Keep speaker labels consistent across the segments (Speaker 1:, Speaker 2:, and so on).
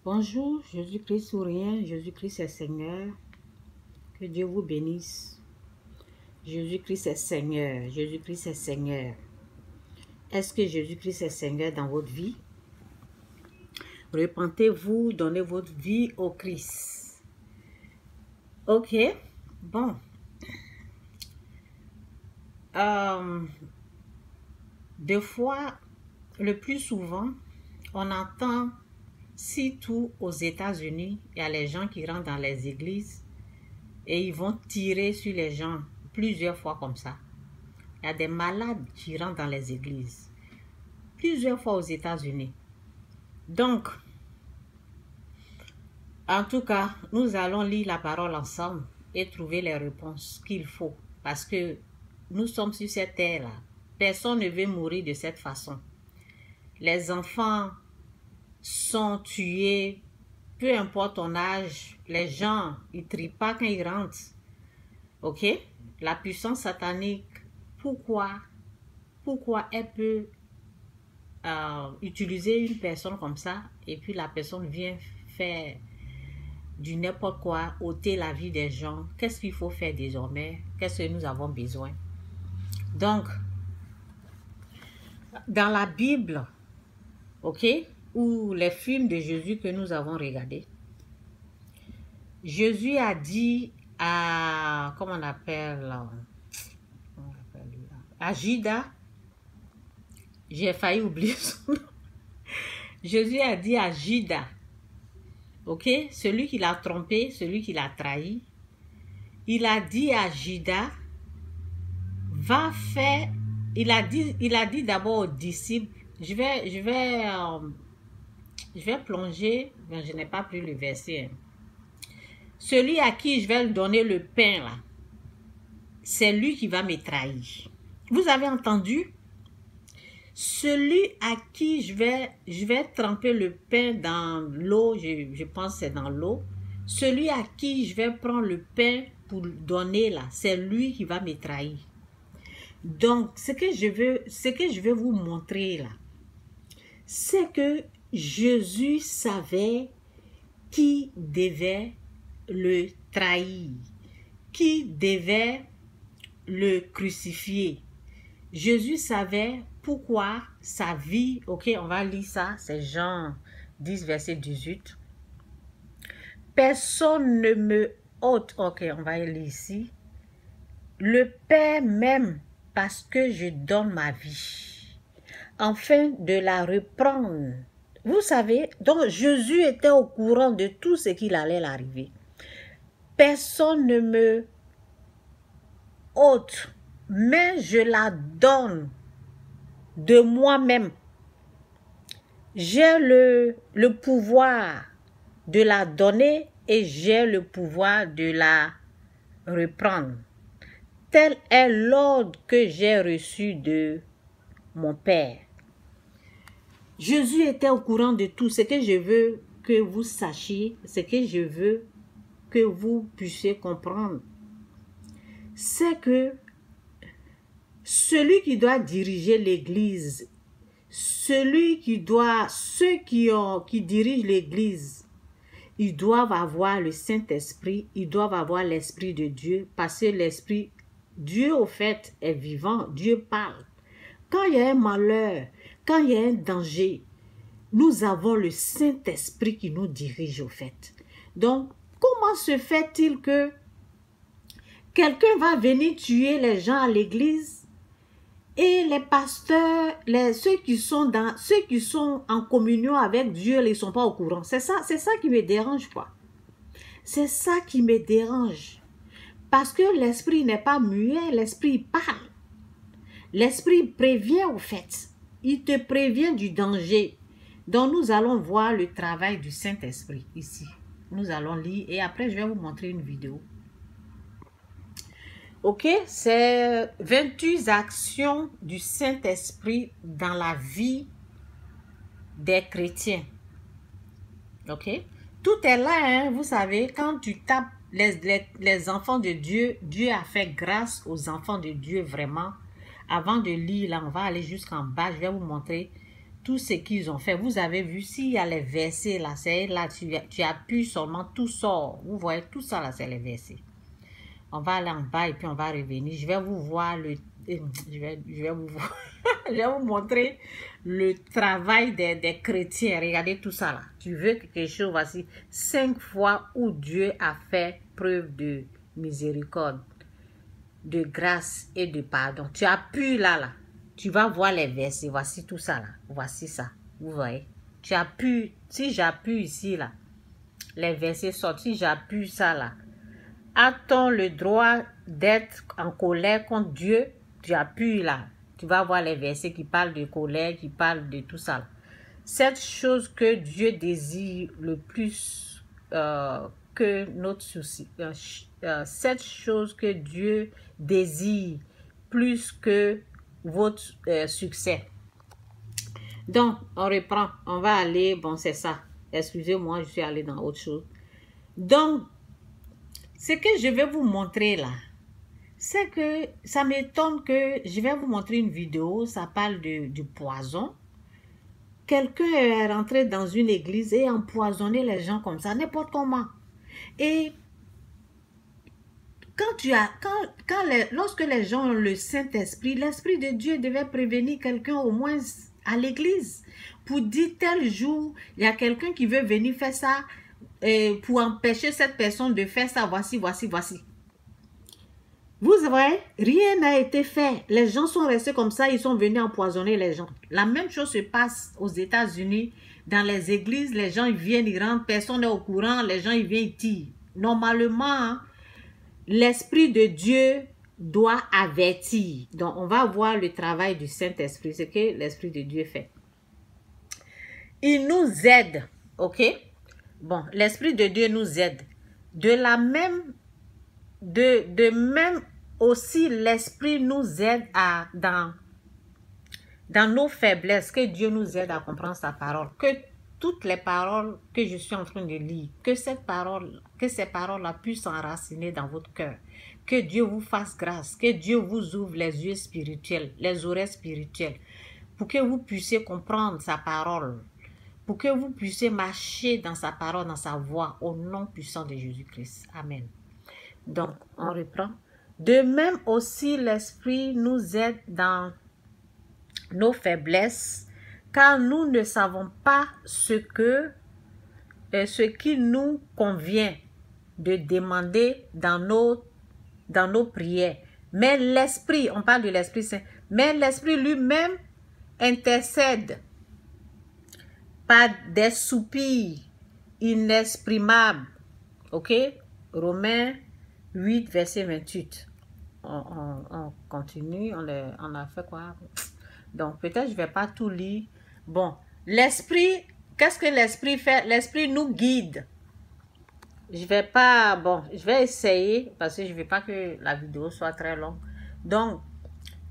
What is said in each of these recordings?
Speaker 1: Bonjour, Jésus-Christ ou rien, Jésus-Christ est Seigneur. Que Dieu vous bénisse. Jésus-Christ est Seigneur, Jésus-Christ est Seigneur. Est-ce que Jésus-Christ est Seigneur dans votre vie? Repentez-vous, donnez votre vie au Christ. Ok, bon. Des fois, le plus souvent, on entend, surtout aux États-Unis, il y a les gens qui rentrent dans les églises et ils vont tirer sur les gens plusieurs fois comme ça. Il y a des malades qui rentrent dans les églises plusieurs fois aux États-Unis. Donc, en tout cas, nous allons lire la parole ensemble et trouver les réponses qu'il faut. Parce que nous sommes sur cette terre-là. Personne ne veut mourir de cette façon. Les enfants sont tués, peu importe ton âge. Les gens, ils ne trient pas quand ils rentrent. Ok? La puissance satanique, pourquoi elle peut utiliser une personne comme ça et puis la personne vient faire du n'importe quoi, ôter la vie des gens? Qu'est-ce qu'il faut faire désormais? Qu'est-ce que nous avons besoin? Donc, dans la Bible, ok, ou les films de Jésus que nous avons regardés, Jésus a dit à, comment on appelle à Judas, j'ai failli oublier son nom. Jésus a dit à Judas, ok, celui qui l'a trompé, celui qui l'a trahi, il a dit à Judas, va faire, il a dit d'abord aux disciples, je vais plonger, mais je n'ai pas pris le verset. Celui à qui je vais donner le pain là, c'est lui qui va me trahir. Vous avez entendu? Celui à qui je vais tremper le pain dans l'eau, je pense que c'est dans l'eau. Celui à qui je vais prendre le pain pour donner là, c'est lui qui va me trahir. Donc, ce que je veux vous montrer là, c'est que Jésus savait qui devait le trahir, qui devait le crucifier. Jésus savait pourquoi sa vie, ok, on va lire ça, c'est Jean 10, verset 18. Personne ne me ôte, ok, on va lire ici. Le Père m'aime parce que je donne ma vie, afin de la reprendre. Vous savez, donc Jésus était au courant de tout ce qu'il allait l'arriver. Personne ne me ôte, mais je la donne de moi-même. J'ai le pouvoir de la donner et j'ai le pouvoir de la reprendre. Tel est l'ordre que j'ai reçu de mon Père. Jésus était au courant de tout. Ce que je veux que vous sachiez, ce que je veux que vous puissiez comprendre, c'est que celui qui doit diriger l'Église, ceux qui dirigent l'Église, ils doivent avoir le Saint-Esprit, ils doivent avoir l'Esprit de Dieu, parce que l'Esprit, Dieu au fait est vivant, Dieu parle. Quand il y a un malheur, quand il y a un danger, nous avons le Saint-Esprit qui nous dirige au fait. Donc, comment se fait-il que quelqu'un va venir tuer les gens à l'église et les pasteurs, ceux qui sont en communion avec Dieu, ils ne sont pas au courant? C'est ça qui me dérange, quoi. C'est ça qui me dérange. Parce que l'esprit n'est pas muet, l'esprit parle. L'esprit prévient au fait. Il te prévient du danger. Donc nous allons voir le travail du Saint-Esprit ici. Nous allons lire et après je vais vous montrer une vidéo. Ok, c'est 28 actions du Saint-Esprit dans la vie des chrétiens. Ok, tout est là, hein, vous savez, quand tu tapes les enfants de Dieu, Dieu a fait grâce aux enfants de Dieu vraiment. Avant de lire, là, on va aller jusqu'en bas, je vais vous montrer tout ce qu'ils ont fait. Vous avez vu, s'il y a les versets là, c'est là, tu appuies seulement, tout sort. Vous voyez, tout ça là, c'est les versets. On va aller en bas et puis on va revenir. Je vais vous voir je vais vous montrer le travail des chrétiens. Regardez tout ça là. Tu veux quelque chose, voici 5 fois où Dieu a fait preuve de miséricorde, de grâce et de pardon. Tu appuies là. Tu vas voir les versets. Voici tout ça là. Voici ça. Vous voyez. Tu appuies. Si j'appuie ici là, les versets sortent. Si j'appuie ça là, a-t-on le droit d'être en colère contre Dieu? Tu appuies là. Tu vas voir les versets qui parlent de colère, qui parlent de tout ça là. Cette chose que Dieu désire le plus que notre souci. Cette chose que Dieu désire plus que votre succès. Donc, on reprend. On va aller, bon, c'est ça. Excusez-moi, je suis allée dans autre chose. Donc, ce que je vais vous montrer là, c'est que ça m'étonne que je vais vous montrer une vidéo, ça parle du poison. Quelqu'un est rentré dans une église et empoisonné les gens comme ça, n'importe comment. Et lorsque les gens ont le Saint-Esprit, l'Esprit de Dieu devait prévenir quelqu'un au moins à l'église pour dire tel jour, il y a quelqu'un qui veut venir faire ça pour empêcher cette personne de faire ça, voici. Vous voyez, rien n'a été fait. Les gens sont restés comme ça, ils sont venus empoisonner les gens. La même chose se passe aux États-Unis. Dans les églises, les gens ils viennent, ils rentrent, personne n'est au courant, les gens ils viennent, ils tirent. Normalement, hein, l'Esprit de Dieu doit avertir. Donc, on va voir le travail du Saint-Esprit, ce que l'Esprit de Dieu fait. Il nous aide, ok? Bon, l'Esprit de Dieu nous aide. De même aussi, l'Esprit nous aide dans nos faiblesses, que Dieu nous aide à comprendre sa parole. Que toutes les paroles que je suis en train de lire, que ces paroles-là puissent s'enraciner dans votre cœur. Que Dieu vous fasse grâce, que Dieu vous ouvre les yeux spirituels, les oreilles spirituelles, pour que vous puissiez comprendre sa parole, pour que vous puissiez marcher dans sa parole, dans sa voie, au nom puissant de Jésus-Christ. Amen. Donc, on reprend. De même aussi, l'Esprit nous aide dans nos faiblesses, car nous ne savons pas ce qu'il nous convient de demander dans nos prières. Mais l'Esprit, on parle de l'Esprit Saint, mais l'Esprit lui-même intercède par des soupirs inexprimables. Ok? Romains 8, verset 28. On continue, on a fait quoi? Donc, peut-être je ne vais pas tout lire. Bon, l'Esprit, qu'est-ce que l'Esprit fait? L'Esprit nous guide. Je vais essayer, parce que je ne veux pas que la vidéo soit très longue. Donc,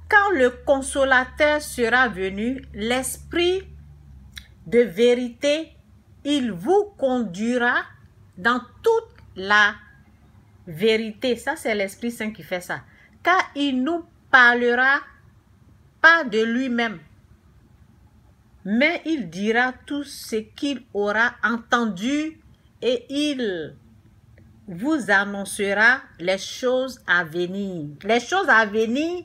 Speaker 1: quand le Consolateur sera venu, l'Esprit de vérité, il vous conduira dans toute la vérité. Ça, c'est l'Esprit Saint qui fait ça. Car il nous parlera pas de lui-même, mais il dira tout ce qu'il aura entendu et il vous annoncera les choses à venir. Les choses à venir,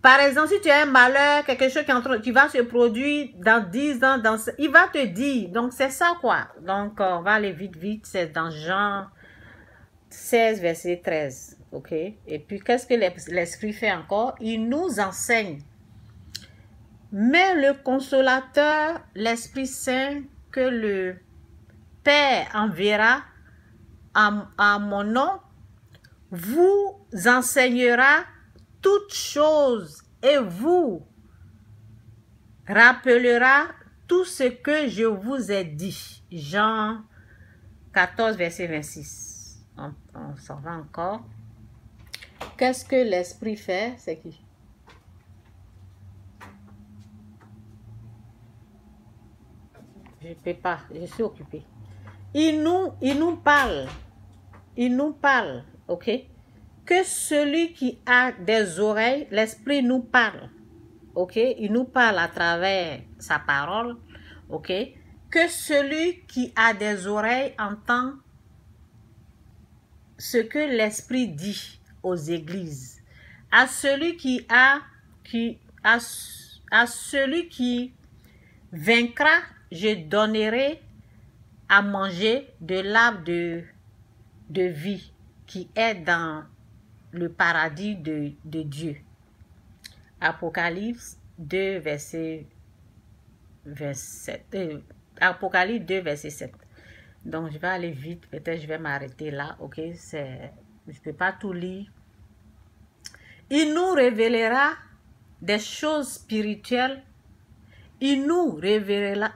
Speaker 1: par exemple, si tu as un malheur, quelque chose qui va se produire dans 10 ans, il va te dire. Donc, c'est ça quoi. Donc, on va aller vite. C'est dans Jean 16, verset 13. Ok? Et puis, qu'est-ce que l'Esprit fait encore? Il nous enseigne. Mais le Consolateur, l'Esprit Saint, que le Père enverra en mon nom, vous enseignera toutes choses et vous rappellera tout ce que je vous ai dit. Jean 14, verset 26. On s'en va encore. Qu'est-ce que l'Esprit fait? C'est qui? Je ne peux pas, je suis occupée. Il nous parle. Il nous parle, ok? Que celui qui a des oreilles, l'Esprit nous parle, ok, il nous parle à travers sa parole, ok, que celui qui a des oreilles entend ce que l'Esprit dit aux églises. À celui qui vaincra, je donnerai à manger de l'arbre de vie qui est dans le paradis de Dieu. Apocalypse 2, verset 7. Apocalypse 2, verset 7. Donc, je vais aller vite. Peut-être je vais m'arrêter là. Ok, je ne peux pas tout lire. Il nous révélera des choses spirituelles. Il nous révèle,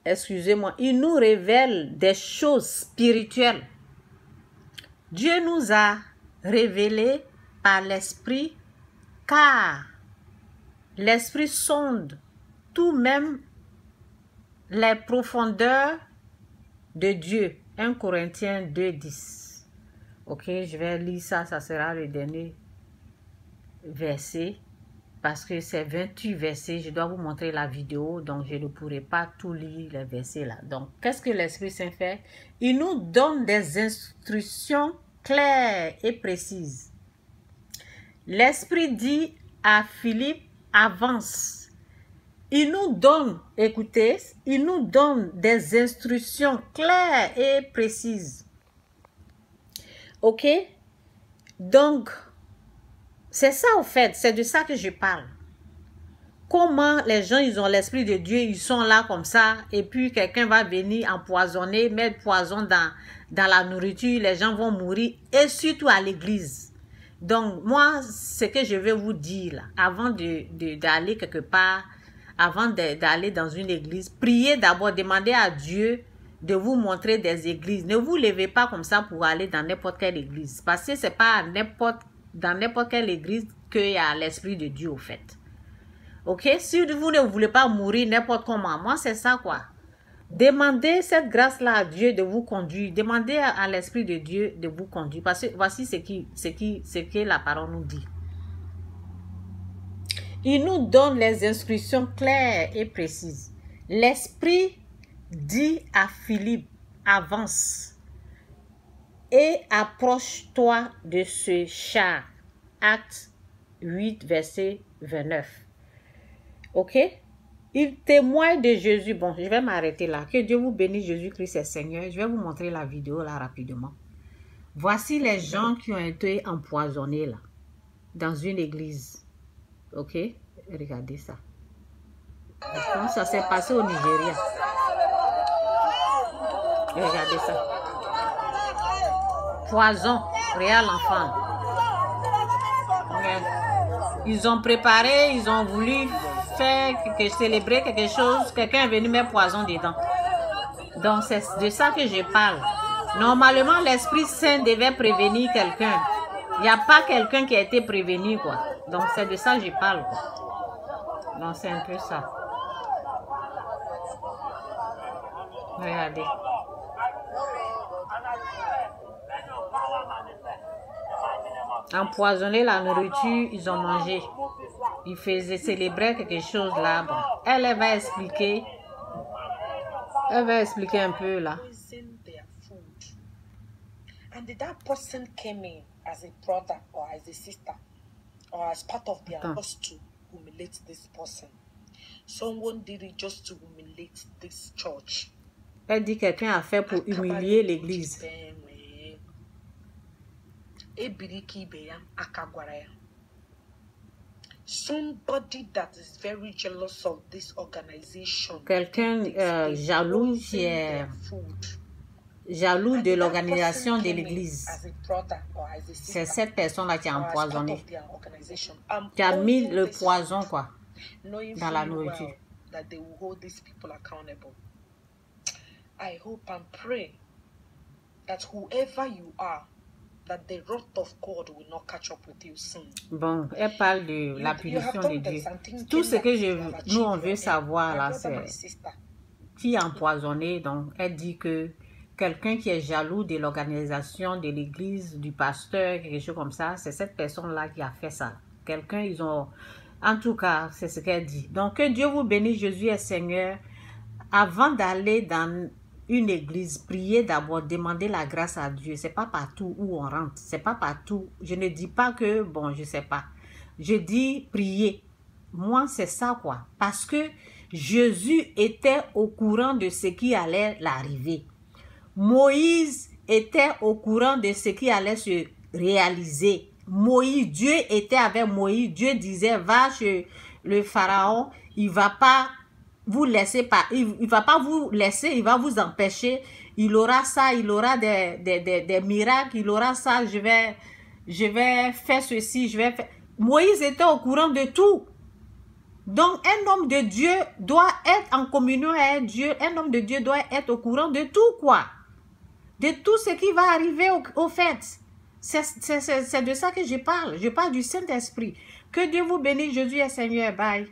Speaker 1: excusez-moi, il nous révèle des choses spirituelles. Dieu nous a révélé par l'Esprit, car l'Esprit sonde tout même les profondeurs de Dieu. 1 Corinthiens 2, 10. Ok, je vais lire ça, ça sera le dernier verset, parce que c'est 28 versets. Je dois vous montrer la vidéo, donc je ne pourrai pas tout lire les versets là. Donc, qu'est-ce que l'Esprit Saint fait? Il nous donne des instructions claires et précises. L'Esprit dit à Philippe, avance. Il nous donne, écoutez, il nous donne des instructions claires et précises. Ok? Donc, c'est ça au fait, c'est de ça que je parle. Comment les gens, ils ont l'Esprit de Dieu, ils sont là comme ça, et puis quelqu'un va venir empoisonner, mettre poison dans la nourriture, les gens vont mourir, et surtout à l'église. Donc, moi, ce que je vais vous dire, là, avant d'aller quelque part, avant d'aller dans une église, priez d'abord, demandez à Dieu de vous montrer des églises. Ne vous levez pas comme ça pour aller dans n'importe quelle église, parce que c'est pas dans n'importe quelle église qu'il y a l'Esprit de Dieu au fait. Ok? Si vous ne voulez pas mourir n'importe comment, moi c'est ça quoi. Demandez cette grâce-là à Dieu de vous conduire. Demandez à l'Esprit de Dieu de vous conduire. Parce que voici ce que la parole nous dit. Il nous donne les instructions claires et précises. L'Esprit dit à Philippe, avance et approche-toi de ce char. Acte 8, verset 29. Ok? Il témoigne de Jésus. Bon, je vais m'arrêter là. Que Dieu vous bénisse, Jésus-Christ est Seigneur. Je vais vous montrer la vidéo là rapidement. Voici les gens qui ont été empoisonnés là, dans une église. Ok? Regardez ça. Donc, ça s'est passé au Nigeria. Regardez ça. Poison, réel enfant. Ils ont préparé, ils ont voulu célébrer quelque chose. Quelqu'un est venu mettre poison dedans. Donc, c'est de ça que je parle. Normalement, l'Esprit Saint devait prévenir quelqu'un. Il n'y a pas quelqu'un qui a été prévenu, quoi. Donc, c'est de ça que je parle, quoi. Donc, c'est un peu ça. Regardez. Empoisonner la nourriture, ils ont mangé. Ils faisaient célébrer quelque chose là. Bon. Elle va expliquer. Elle va expliquer un peu là.
Speaker 2: And that person came in as a brother or as a sister or as part of their house to humiliate this person. Someone did it just to humiliate this church.
Speaker 1: Elle dit quelqu'un a fait pour humilier l'église.
Speaker 2: Somebody that is very jealous of this organization.
Speaker 1: Quelqu'un jaloux qui est jaloux de l'organisation de l'église. C'est cette personne-là qui a empoisonné. Qui a mis le poison quoi dans la nourriture.
Speaker 2: I hope and pray that whoever you are, that the wrath of God will not catch up with you soon.
Speaker 1: Bon, elle parle de la punition de Dieu. Tout ce que nous on veut savoir là, c'est qui a empoisonné. Donc, elle dit que quelqu'un qui est jaloux de l'organisation de l'église, du pasteur, quelque chose comme ça, c'est cette personne-là qui a fait ça. Quelqu'un, ils ont... En tout cas, c'est ce qu'elle dit. Donc, que Dieu vous bénisse, Jésus est Seigneur. Avant d'aller dans une église, priez d'abord, demandez la grâce à Dieu. C'est pas partout où on rentre. C'est pas partout. Je ne dis pas que, bon, je sais pas. Je dis priez. Moi, c'est ça, quoi. Parce que Jésus était au courant de ce qui allait l'arriver. Moïse était au courant de ce qui allait se réaliser. Moïse, Dieu était avec Moïse. Dieu disait, va chez le pharaon, il va pas vous laisser, il va pas vous laisser, il va vous empêcher. Il aura ça, il aura des miracles, il aura ça, je vais faire ceci, je vais faire... Moïse était au courant de tout. Donc, un homme de Dieu doit être en communion avec Dieu. Un homme de Dieu doit être au courant de tout, quoi. De tout ce qui va arriver au fait. C'est de ça que je parle. Je parle du Saint-Esprit. Que Dieu vous bénisse. Jésus est Seigneur. Bye.